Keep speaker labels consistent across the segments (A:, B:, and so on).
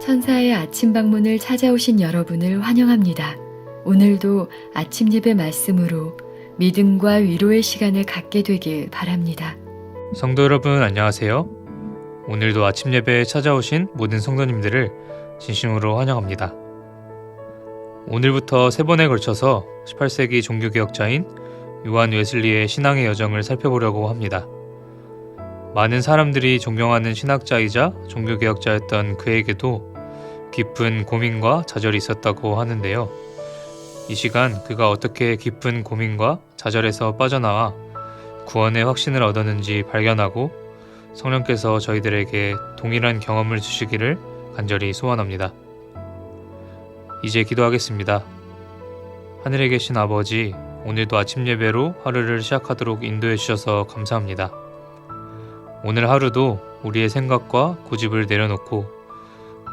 A: 천사의 아침 방문을 찾아오신 여러분을 환영합니다. 오늘도 아침 예배 말씀으로 믿음과 위로의 시간을 갖게 되길 바랍니다.
B: 성도 여러분 안녕하세요. 오늘도 아침 예배에 찾아오신 모든 성도님들을 진심으로 환영합니다. 오늘부터 3번에 걸쳐서 18세기 종교개혁자인 요한 웨슬리의 신앙의 여정을 살펴보려고 합니다. 많은 사람들이 존경하는 신학자이자 종교개혁자였던 그에게도 깊은 고민과 좌절이 있었다고 하는데요. 이 시간 그가 어떻게 깊은 고민과 좌절에서 빠져나와 구원의 확신을 얻었는지 발견하고 성령께서 저희들에게 동일한 경험을 주시기를 간절히 소원합니다. 이제 기도하겠습니다. 하늘에 계신 아버지, 오늘도 아침 예배로 하루를 시작하도록 인도해 주셔서 감사합니다. 오늘 하루도 우리의 생각과 고집을 내려놓고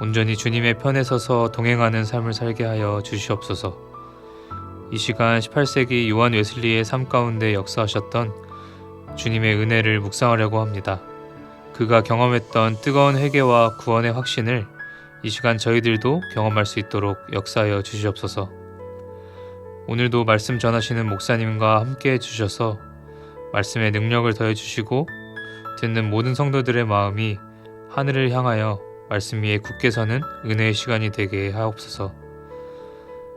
B: 온전히 주님의 편에 서서 동행하는 삶을 살게 하여 주시옵소서. 이 시간 18세기 요한 웨슬리의 삶 가운데 역사하셨던 주님의 은혜를 묵상하려고 합니다. 그가 경험했던 뜨거운 회개와 구원의 확신을 이 시간 저희들도 경험할 수 있도록 역사하여 주시옵소서. 오늘도 말씀 전하시는 목사님과 함께 해주셔서 말씀의 능력을 더해주시고 듣는 모든 성도들의 마음이 하늘을 향하여 말씀 위에 굳게 서는 은혜의 시간이 되게 하옵소서.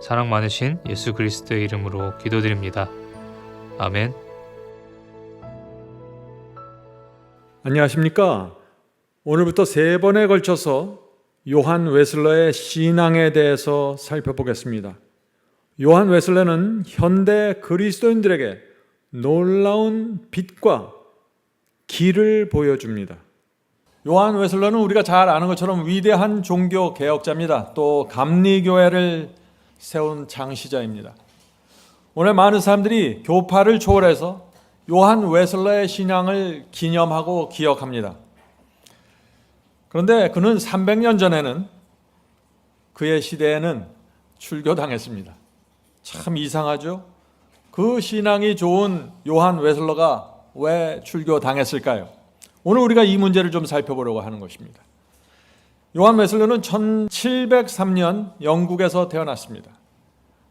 B: 사랑 많으신 예수 그리스도의 이름으로 기도드립니다. 아멘.
C: 안녕하십니까? 오늘부터 3번에 걸쳐서 요한 웨슬러의 신앙에 대해서 살펴보겠습니다. 요한 웨슬러는 현대 그리스도인들에게 놀라운 빛과 길을 보여줍니다. 요한 웨슬러는 우리가 잘 아는 것처럼 위대한 종교 개혁자입니다. 또 감리교회를 세운 창시자입니다. 오늘 많은 사람들이 교파를 초월해서 요한 웨슬러의 신앙을 기념하고 기억합니다. 그런데 그는 300년 전에는 그의 시대에는 출교당했습니다. 참 이상하죠? 그 신앙이 좋은 요한 웨슬러가 왜 출교당했을까요? 오늘 우리가 이 문제를 좀 살펴보려고 하는 것입니다. 요한 웨슬러는 1703년 영국에서 태어났습니다.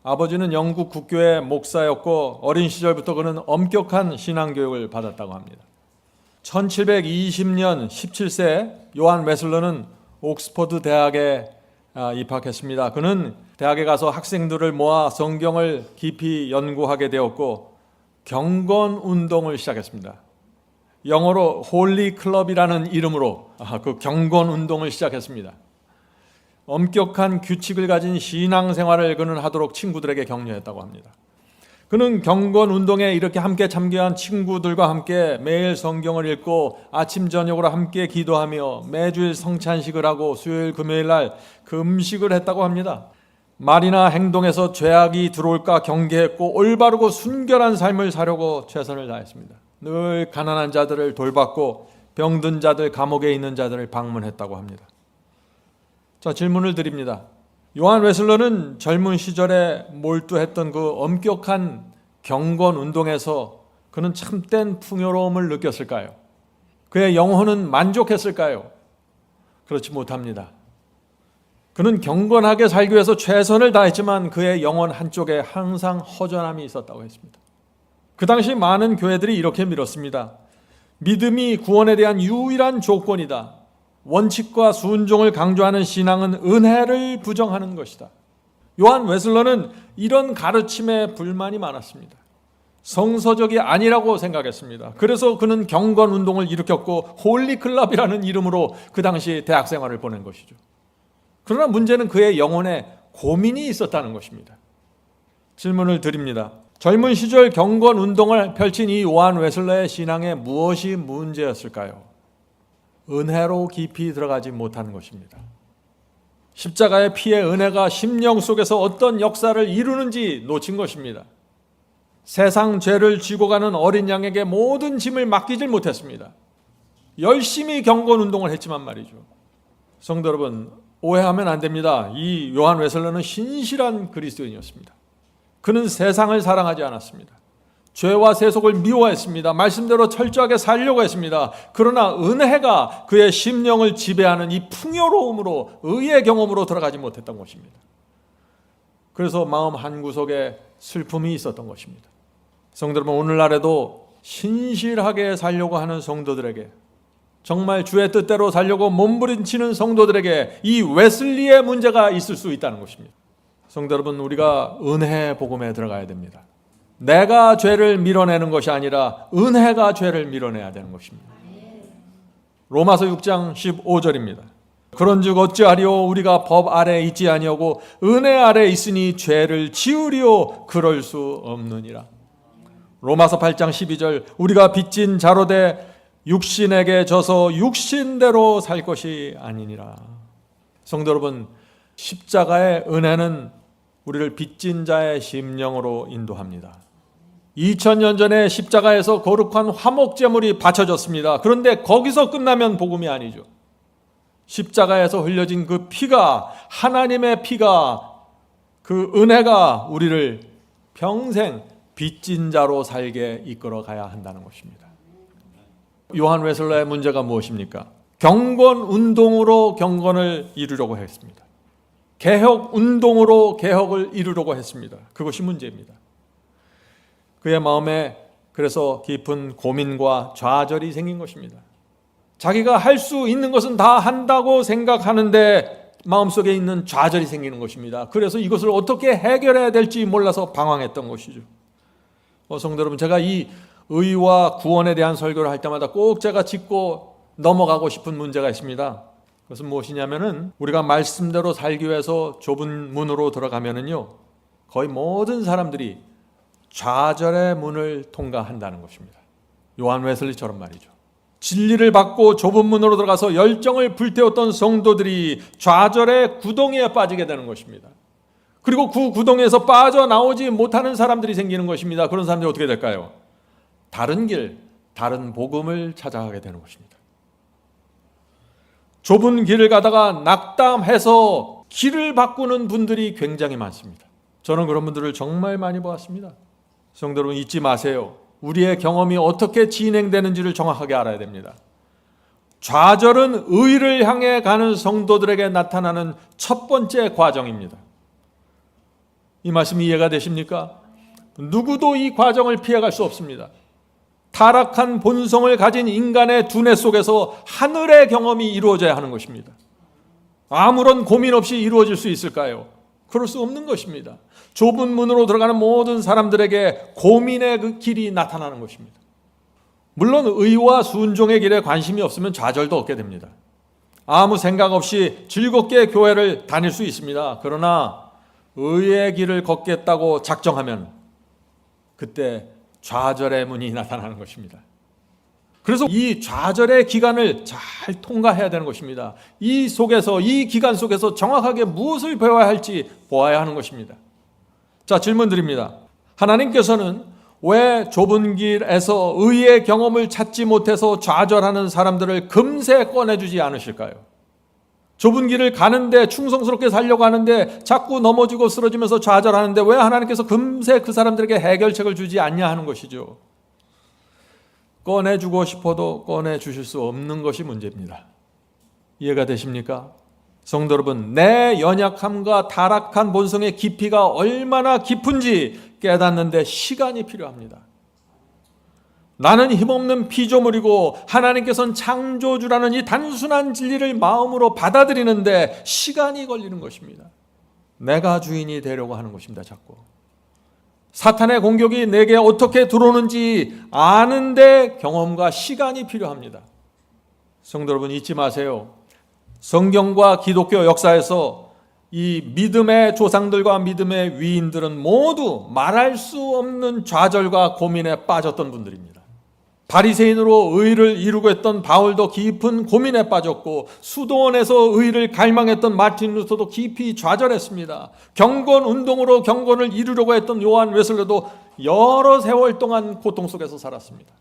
C: 아버지는 영국 국교의 목사였고 어린 시절부터 그는 엄격한 신앙교육을 받았다고 합니다. 1720년 17세 요한 웨슬러는 옥스퍼드 대학에 입학했습니다. 그는 대학에 가서 학생들을 모아 성경을 깊이 연구하게 되었고 경건 운동을 시작했습니다. 영어로 홀리 클럽이라는 이름으로 그 경건 운동을 시작했습니다. 엄격한 규칙을 가진 신앙생활을 그는 하도록 친구들에게 격려했다고 합니다. 그는 경건 운동에 이렇게 함께 참여한 친구들과 함께 매일 성경을 읽고 아침 저녁으로 함께 기도하며 매주일 성찬식을 하고 수요일 금요일 날 금식을 했다고 합니다. 말이나 행동에서 죄악이 들어올까 경계했고 올바르고 순결한 삶을 사려고 최선을 다했습니다. 늘 가난한 자들을 돌봤고 병든 자들, 감옥에 있는 자들을 방문했다고 합니다. 자, 질문을 드립니다. 요한 웨슬러는 젊은 시절에 몰두했던 그 엄격한 경건 운동에서 그는 참된 풍요로움을 느꼈을까요? 그의 영혼은 만족했을까요? 그렇지 못합니다. 그는 경건하게 살기 위해서 최선을 다했지만 그의 영혼 한쪽에 항상 허전함이 있었다고 했습니다. 그 당시 많은 교회들이 이렇게 믿었습니다. 믿음이 구원에 대한 유일한 조건이다. 원칙과 순종을 강조하는 신앙은 은혜를 부정하는 것이다. 요한 웨슬러는 이런 가르침에 불만이 많았습니다. 성서적이 아니라고 생각했습니다. 그래서 그는 경건 운동을 일으켰고 홀리 클럽이라는 이름으로 그 당시 대학 생활을 보낸 것이죠. 그러나 문제는 그의 영혼에 고민이 있었다는 것입니다. 질문을 드립니다. 젊은 시절 경건 운동을 펼친 이 요한 웨슬러의 신앙에 무엇이 문제였을까요? 은혜로 깊이 들어가지 못한 것입니다. 십자가의 피의 은혜가 심령 속에서 어떤 역사를 이루는지 놓친 것입니다. 세상 죄를 쥐고 가는 어린 양에게 모든 짐을 맡기질 못했습니다. 열심히 경건 운동을 했지만 말이죠. 성도 여러분, 오해하면 안 됩니다. 이 요한 웨슬러는 신실한 그리스도인이었습니다. 그는 세상을 사랑하지 않았습니다. 죄와 세속을 미워했습니다. 말씀대로 철저하게 살려고 했습니다. 그러나 은혜가 그의 심령을 지배하는 이 풍요로움으로, 의의 경험으로 들어가지 못했던 것입니다. 그래서 마음 한구석에 슬픔이 있었던 것입니다. 성도 여러분, 오늘날에도 신실하게 살려고 하는 성도들에게, 정말 주의 뜻대로 살려고 몸부림치는 성도들에게 이 웨슬리의 문제가 있을 수 있다는 것입니다. 성도 여러분, 우리가 은혜 복음에 들어가야 됩니다. 내가 죄를 밀어내는 것이 아니라 은혜가 죄를 밀어내야 되는 것입니다. 로마서 6장 15절입니다. 그런즉 어찌하리요? 우리가 법 아래 있지 아니하고 은혜 아래 있으니 죄를 지으리요? 그럴 수 없느니라. 로마서 8장 12절, 우리가 빚진 자로 돼 육신에게 져서 육신대로 살 것이 아니니라. 성도 여러분, 십자가의 은혜는 우리를 빚진 자의 심령으로 인도합니다. 2000년 전에 십자가에서 거룩한 화목제물이 바쳐졌습니다. 그런데 거기서 끝나면 복음이 아니죠. 십자가에서 흘려진 그 피가, 하나님의 피가, 그 은혜가 우리를 평생 빚진 자로 살게 이끌어 가야 한다는 것입니다. 요한 웨슬러의 문제가 무엇입니까? 경건 운동으로 경건을 이루려고 했습니다. 개혁 운동으로 개혁을 이루려고 했습니다. 그것이 문제입니다. 그의 마음에 그래서 깊은 고민과 좌절이 생긴 것입니다. 자기가 할 수 있는 것은 다 한다고 생각하는데 마음속에 있는 좌절이 생기는 것입니다. 그래서 이것을 어떻게 해결해야 될지 몰라서 방황했던 것이죠. 성도 여러분, 제가 이 의와 구원에 대한 설교를 할 때마다 꼭 제가 짚고 넘어가고 싶은 문제가 있습니다. 그것은 무엇이냐면은 우리가 말씀대로 살기 위해서 좁은 문으로 들어가면은요, 거의 모든 사람들이 좌절의 문을 통과한다는 것입니다. 요한 웨슬리처럼 말이죠. 진리를 받고 좁은 문으로 들어가서 열정을 불태웠던 성도들이 좌절의 구덩이에 빠지게 되는 것입니다. 그리고 그 구덩이에서 빠져나오지 못하는 사람들이 생기는 것입니다. 그런 사람들이 어떻게 될까요? 다른 길, 다른 복음을 찾아가게 되는 것입니다. 좁은 길을 가다가 낙담해서 길을 바꾸는 분들이 굉장히 많습니다. 저는 그런 분들을 정말 많이 보았습니다. 성도 여러분, 잊지 마세요. 우리의 경험이 어떻게 진행되는지를 정확하게 알아야 됩니다. 좌절은 의를 향해 가는 성도들에게 나타나는 첫 번째 과정입니다. 이 말씀 이해가 되십니까? 누구도 이 과정을 피해갈 수 없습니다. 타락한 본성을 가진 인간의 두뇌 속에서 하늘의 경험이 이루어져야 하는 것입니다. 아무런 고민 없이 이루어질 수 있을까요? 그럴 수 없는 것입니다. 좁은 문으로 들어가는 모든 사람들에게 고민의 그 길이 나타나는 것입니다. 물론 의와 순종의 길에 관심이 없으면 좌절도 얻게 됩니다. 아무 생각 없이 즐겁게 교회를 다닐 수 있습니다. 그러나 의의 길을 걷겠다고 작정하면 그때 좌절의 문이 나타나는 것입니다. 그래서 이 좌절의 기간을 잘 통과해야 되는 것입니다. 이 속에서, 이 기간 속에서 정확하게 무엇을 배워야 할지 보아야 하는 것입니다. 자, 질문 드립니다. 하나님께서는 왜 좁은 길에서 의의 경험을 찾지 못해서 좌절하는 사람들을 금세 꺼내주지 않으실까요? 좁은 길을 가는데, 충성스럽게 살려고 하는데 자꾸 넘어지고 쓰러지면서 좌절하는데 왜 하나님께서 금세 그 사람들에게 해결책을 주지 않냐 하는 것이죠. 꺼내주고 싶어도 꺼내주실 수 없는 것이 문제입니다. 이해가 되십니까? 성도 여러분, 내 연약함과 타락한 본성의 깊이가 얼마나 깊은지 깨닫는데 시간이 필요합니다. 나는 힘없는 피조물이고 하나님께서는 창조주라는 이 단순한 진리를 마음으로 받아들이는데 시간이 걸리는 것입니다. 내가 주인이 되려고 하는 것입니다. 자꾸 사탄의 공격이 내게 어떻게 들어오는지 아는데 경험과 시간이 필요합니다. 성도 여러분, 잊지 마세요. 성경과 기독교 역사에서 이 믿음의 조상들과 믿음의 위인들은 모두 말할 수 없는 좌절과 고민에 빠졌던 분들입니다. 바리새인으로 의를 이루고 했던 바울도 깊은 고민에 빠졌고, 수도원에서 의를 갈망했던 마틴 루터도 깊이 좌절했습니다. 경건 운동으로 경건을 이루려고 했던 요한 웨슬러도 여러 세월 동안 고통 속에서 살았습니다.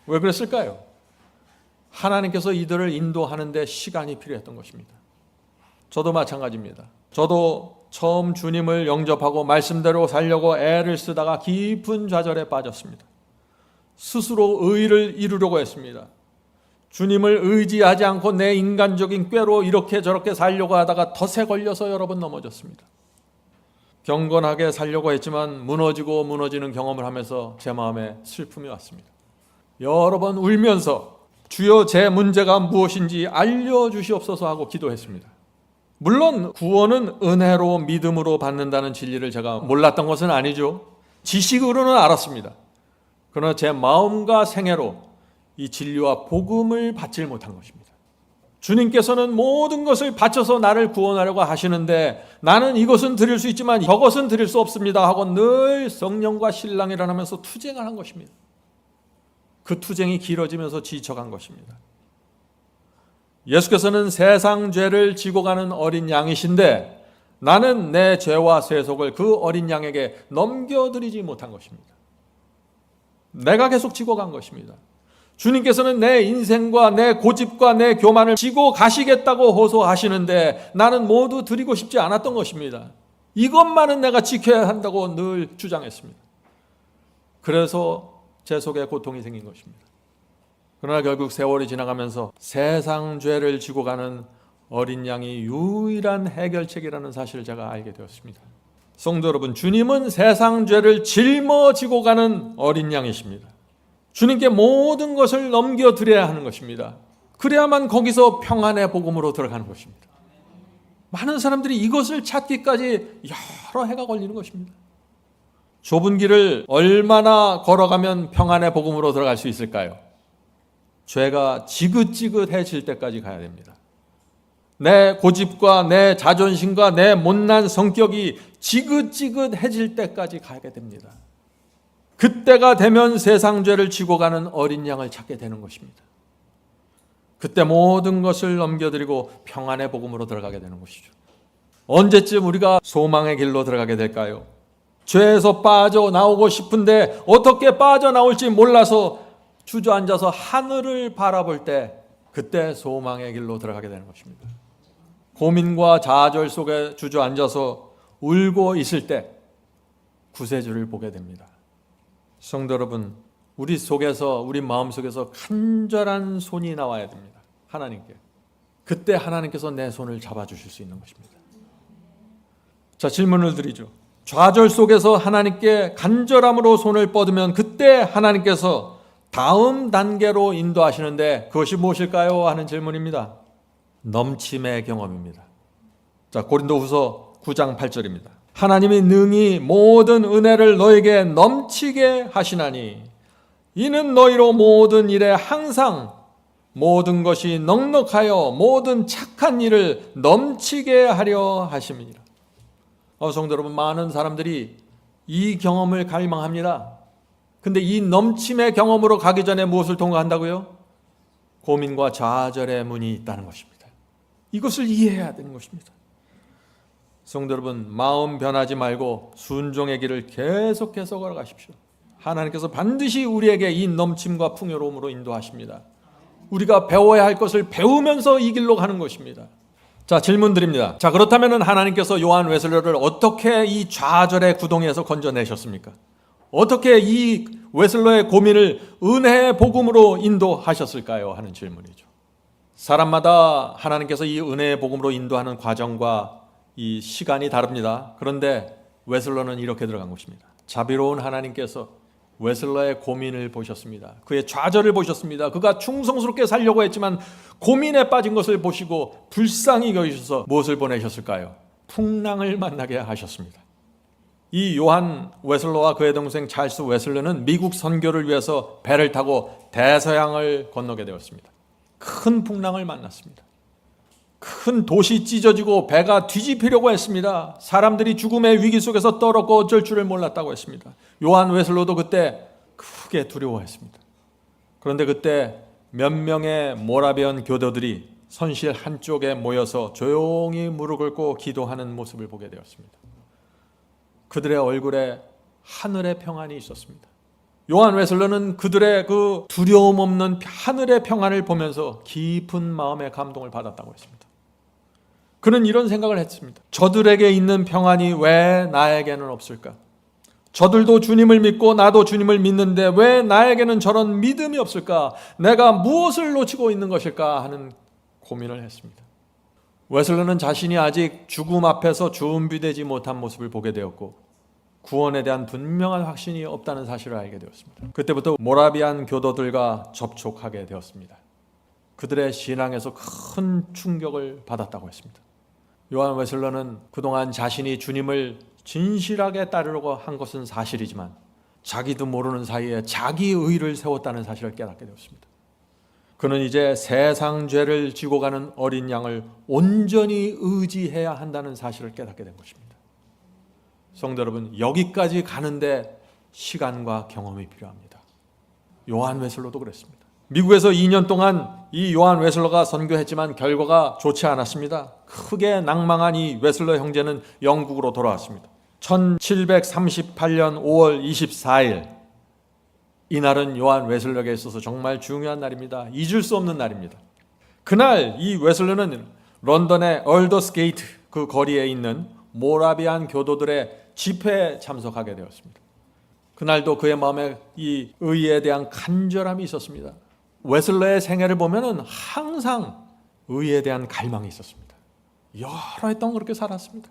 C: 왜 그랬을까요? 하나님께서 이들을 인도하는데 시간이 필요했던 것입니다. 저도 마찬가지입니다. 저도 처음 주님을 영접하고 말씀대로 살려고 애를 쓰다가 깊은 좌절에 빠졌습니다. 스스로 의를 이루려고 했습니다. 주님을 의지하지 않고 내 인간적인 꾀로 이렇게 저렇게 살려고 하다가 덫에 걸려서 여러 번 넘어졌습니다. 경건하게 살려고 했지만 무너지고 무너지는 경험을 하면서 제 마음에 슬픔이 왔습니다. 여러 번 울면서 주여 제 문제가 무엇인지 알려주시옵소서 하고 기도했습니다. 물론 구원은 은혜로 믿음으로 받는다는 진리를 제가 몰랐던 것은 아니죠. 지식으로는 알았습니다. 그러나 제 마음과 생애로 이 진리와 복음을 받지 못한 것입니다. 주님께서는 모든 것을 바쳐서 나를 구원하려고 하시는데 나는 이것은 드릴 수 있지만 저것은 드릴 수 없습니다 하고 늘 성령과 신랑이라 하면서 투쟁을 한 것입니다. 그 투쟁이 길어지면서 지쳐간 것입니다. 예수께서는 세상 죄를 지고 가는 어린 양이신데 나는 내 죄와 세속을 그 어린 양에게 넘겨드리지 못한 것입니다. 내가 계속 지고 간 것입니다. 주님께서는 내 인생과 내 고집과 내 교만을 지고 가시겠다고 호소하시는데 나는 모두 드리고 싶지 않았던 것입니다. 이것만은 내가 지켜야 한다고 늘 주장했습니다. 그래서 제 속에 고통이 생긴 것입니다. 그러나 결국 세월이 지나가면서 세상 죄를 지고 가는 어린 양이 유일한 해결책이라는 사실을 제가 알게 되었습니다. 성도 여러분, 주님은 세상 죄를 짊어지고 가는 어린 양이십니다. 주님께 모든 것을 넘겨드려야 하는 것입니다. 그래야만 거기서 평안의 복음으로 들어가는 것입니다. 많은 사람들이 이것을 찾기까지 여러 해가 걸리는 것입니다. 좁은 길을 얼마나 걸어가면 평안의 복음으로 들어갈 수 있을까요? 죄가 지긋지긋해질 때까지 가야 됩니다. 내 고집과 내 자존심과 내 못난 성격이 지긋지긋해질 때까지 가게 됩니다. 그때가 되면 세상 죄를 지고 가는 어린 양을 찾게 되는 것입니다. 그때 모든 것을 넘겨드리고 평안의 복음으로 들어가게 되는 것이죠. 언제쯤 우리가 소망의 길로 들어가게 될까요? 죄에서 빠져나오고 싶은데 어떻게 빠져나올지 몰라서 주저앉아서 하늘을 바라볼 때 그때 소망의 길로 들어가게 되는 것입니다. 고민과 좌절 속에 주저앉아서 울고 있을 때 구세주를 보게 됩니다. 성도 여러분, 우리 속에서 우리 마음속에서 간절한 손이 나와야 됩니다. 하나님께. 그때 하나님께서 내 손을 잡아주실 수 있는 것입니다. 자, 질문을 드리죠. 좌절 속에서 하나님께 간절함으로 손을 뻗으면 그때 하나님께서 다음 단계로 인도하시는데 그것이 무엇일까요? 하는 질문입니다. 넘침의 경험입니다. 자, 고린도후서 9장 8절입니다. 하나님이 능히 모든 은혜를 너에게 넘치게 하시나니 이는 너희로 모든 일에 항상 모든 것이 넉넉하여 모든 착한 일을 넘치게 하려 하심이니라. 성도 여러분, 많은 사람들이 이 경험을 갈망합니다. 근데 이 넘침의 경험으로 가기 전에 무엇을 통과한다고요? 고민과 좌절의 문이 있다는 것입니다. 이것을 이해해야 되는 것입니다. 성도 여러분, 마음 변하지 말고 순종의 길을 계속해서 걸어가십시오. 하나님께서 반드시 우리에게 이 넘침과 풍요로움으로 인도하십니다. 우리가 배워야 할 것을 배우면서 이 길로 가는 것입니다. 자, 질문 드립니다. 자, 그렇다면 하나님께서 요한 웨슬리를 어떻게 이 좌절의 구덩이에서 건져내셨습니까? 어떻게 이 웨슬러의 고민을 은혜의 복음으로 인도하셨을까요? 하는 질문이죠. 사람마다 하나님께서 이 은혜의 복음으로 인도하는 과정과 이 시간이 다릅니다. 그런데 웨슬러는 이렇게 들어간 것입니다. 자비로운 하나님께서 웨슬러의 고민을 보셨습니다. 그의 좌절을 보셨습니다. 그가 충성스럽게 살려고 했지만 고민에 빠진 것을 보시고 불쌍히 여기셔서 무엇을 보내셨을까요? 풍랑을 만나게 하셨습니다. 이 요한 웨슬러와 그의 동생 찰스 웨슬러는 미국 선교를 위해서 배를 타고 대서양을 건너게 되었습니다. 큰 풍랑을 만났습니다. 큰 도시 찢어지고 배가 뒤집히려고 했습니다. 사람들이 죽음의 위기 속에서 떨었고 어쩔 줄을 몰랐다고 했습니다. 요한 웨슬러도 그때 크게 두려워했습니다. 그런데 그때 몇 명의 모라비안 교도들이 선실 한쪽에 모여서 조용히 무릎 꿇고 기도하는 모습을 보게 되었습니다. 그들의 얼굴에 하늘의 평안이 있었습니다. 요한 웨슬러는 그들의 그 두려움 없는 하늘의 평안을 보면서 깊은 마음의 감동을 받았다고 했습니다. 그는 이런 생각을 했습니다. 저들에게 있는 평안이 왜 나에게는 없을까? 저들도 주님을 믿고 나도 주님을 믿는데 왜 나에게는 저런 믿음이 없을까? 내가 무엇을 놓치고 있는 것일까 하는 고민을 했습니다. 웨슬러는 자신이 아직 죽음 앞에서 준비되지 못한 모습을 보게 되었고 구원에 대한 분명한 확신이 없다는 사실을 알게 되었습니다. 그때부터 모라비안 교도들과 접촉하게 되었습니다. 그들의 신앙에서 큰 충격을 받았다고 했습니다. 요한 웨슬러는 그동안 자신이 주님을 진실하게 따르려고 한 것은 사실이지만 자기도 모르는 사이에 자기 의를 세웠다는 사실을 깨닫게 되었습니다. 그는 이제 세상 죄를 지고 가는 어린 양을 온전히 의지해야 한다는 사실을 깨닫게 된 것입니다. 성도 여러분, 여기까지 가는데 시간과 경험이 필요합니다. 요한 웨슬러도 그랬습니다. 미국에서 2년 동안 이 요한 웨슬러가 선교했지만 결과가 좋지 않았습니다. 크게 낭망한 이 웨슬러 형제는 영국으로 돌아왔습니다. 1738년 5월 24일, 이날은 요한 웨슬러에게 있어서 정말 중요한 날입니다. 잊을 수 없는 날입니다. 그날 이 웨슬러는 런던의 얼더스 게이트 그 거리에 있는 모라비안 교도들의 집회에 참석하게 되었습니다. 그날도 그의 마음에 이 의에 대한 간절함이 있었습니다. 웨슬러의 생애를 보면은 항상 의에 대한 갈망이 있었습니다. 여러 해 동안 그렇게 살았습니다.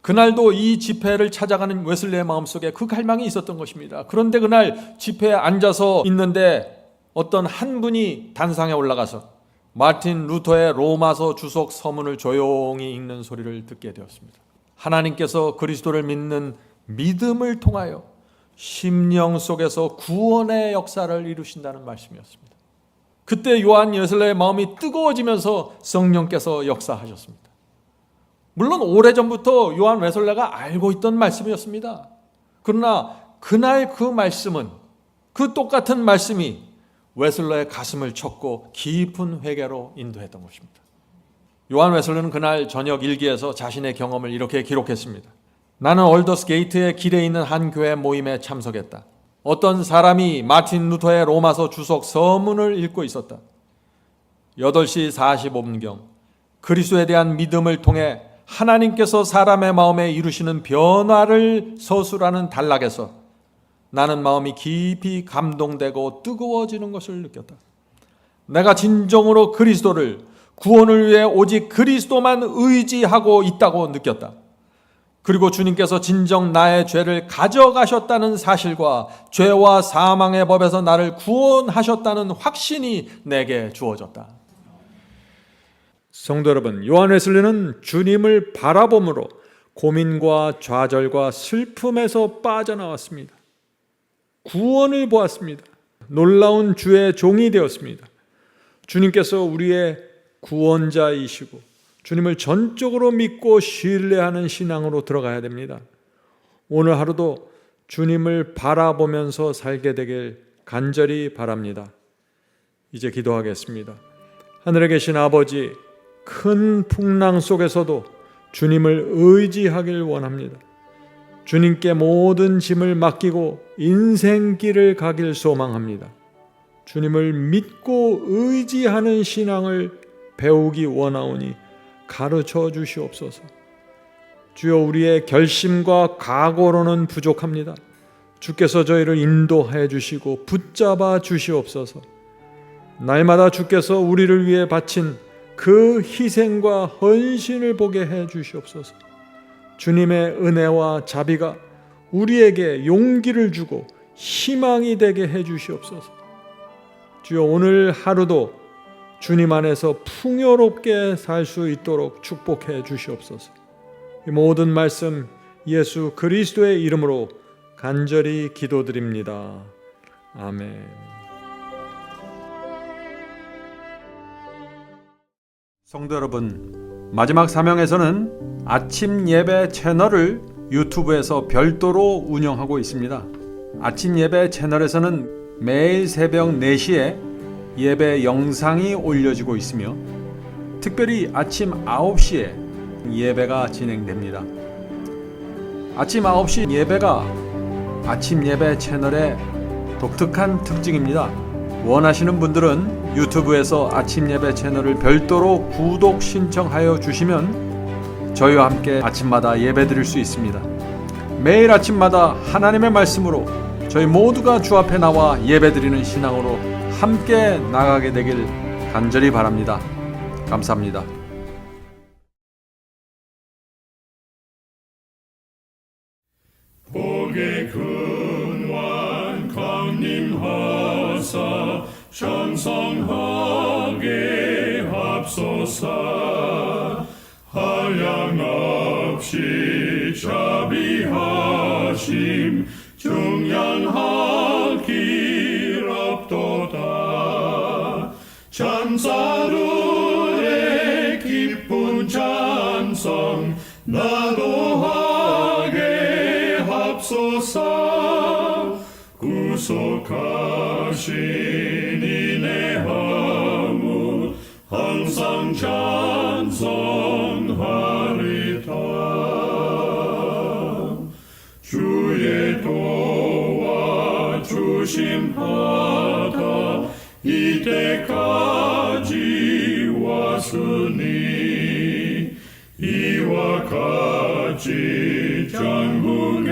C: 그날도 이 집회를 찾아가는 웨슬러의 마음속에 그 갈망이 있었던 것입니다. 그런데 그날 집회에 앉아서 있는데 어떤 한 분이 단상에 올라가서 마틴 루터의 로마서 주석 서문을 조용히 읽는 소리를 듣게 되었습니다. 하나님께서 그리스도를 믿는 믿음을 통하여 심령 속에서 구원의 역사를 이루신다는 말씀이었습니다. 그때 요한 웨슬러의 마음이 뜨거워지면서 성령께서 역사하셨습니다. 물론 오래전부터 요한 웨슬러가 알고 있던 말씀이었습니다. 그러나 그날 그 말씀은, 그 똑같은 말씀이 웨슬러의 가슴을 쳤고 깊은 회개로 인도했던 것입니다. 요한 웨슬러는 그날 저녁 일기에서 자신의 경험을 이렇게 기록했습니다. 나는 얼더스 게이트의 길에 있는 한 교회 모임에 참석했다. 어떤 사람이 마틴 루터의 로마서 주석 서문을 읽고 있었다. 8시 45분경 그리스도에 대한 믿음을 통해 하나님께서 사람의 마음에 이루시는 변화를 서술하는 단락에서 나는 마음이 깊이 감동되고 뜨거워지는 것을 느꼈다. 내가 진정으로 그리스도를, 구원을 위해 오직 그리스도만 의지하고 있다고 느꼈다. 그리고 주님께서 진정 나의 죄를 가져가셨다는 사실과 죄와 사망의 법에서 나를 구원하셨다는 확신이 내게 주어졌다. 성도 여러분, 요한 웨슬리는 주님을 바라봄으로 고민과 좌절과 슬픔에서 빠져나왔습니다. 구원을 보았습니다. 놀라운 주의 종이 되었습니다. 주님께서 우리의 구원자이시고 주님을 전적으로 믿고 신뢰하는 신앙으로 들어가야 됩니다. 오늘 하루도 주님을 바라보면서 살게 되길 간절히 바랍니다. 이제 기도하겠습니다. 하늘에 계신 아버지, 큰 풍랑 속에서도 주님을 의지하길 원합니다. 주님께 모든 짐을 맡기고 인생길을 가길 소망합니다. 주님을 믿고 의지하는 신앙을 배우기 원하오니 가르쳐 주시옵소서. 주여, 우리의 결심과 각오로는 부족합니다. 주께서 저희를 인도해 주시고 붙잡아 주시옵소서. 날마다 주께서 우리를 위해 바친 그 희생과 헌신을 보게 해 주시옵소서. 주님의 은혜와 자비가 우리에게 용기를 주고 희망이 되게 해 주시옵소서. 주여, 오늘 하루도 주님 안에서 풍요롭게 살 수 있도록 축복해 주시옵소서. 이 모든 말씀 예수 그리스도의 이름으로 간절히 기도드립니다. 아멘. 성도 여러분, 마지막 사명에서는 아침 예배 채널을 유튜브에서 별도로 운영하고 있습니다. 아침 예배 채널에서는 매일 새벽 4시에 예배 영상이 올려지고 있으며 특별히 아침 9시에 예배가 진행됩니다. 아침 9시 예배가 아침 예배 채널의 독특한 특징입니다. 원하시는 분들은 유튜브에서 아침 예배 채널을 별도로 구독 신청하여 주시면 저희와 함께 아침마다 예배 드릴 수 있습니다. 매일 아침마다 하나님의 말씀으로 저희 모두가 주 앞에 나와 예배 드리는 신앙으로 함께 나가게 되길 간절히 바랍니다. 감사합니다.
D: 복의 근원 강림하사 찬송하게 합소서. 한량없이 자비하심 중량할 길 없도다. 찬사들의 기쁜 찬송 나도하게 합소서. 구속하신 이내 허물 항상 찬송하리다. 주의 도와 주심하다 이때까지 왔으니 이와 같이 전국에로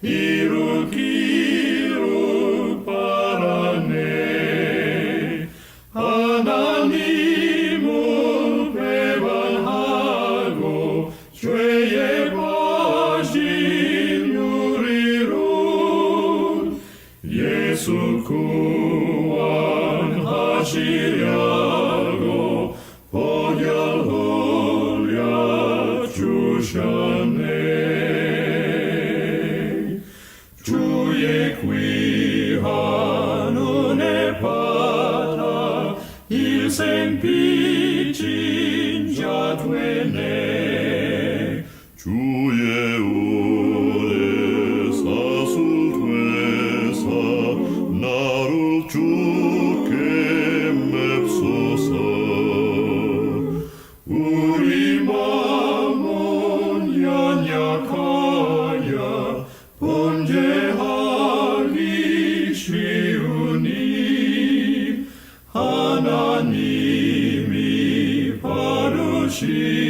D: 이루기를 바라네. 하나님을 배반하고 죄에 빠진 우리를 예수 구원하시려고 보혈 흘려 주셨네. 주의 귀한 은혜 받아 일생 빚진 자 되네. 주의 은혜 사슬 되사 나를 주께 맵소서. 우리 마음은 연약하여 범죄하기 쉬우니 하나님이 바르신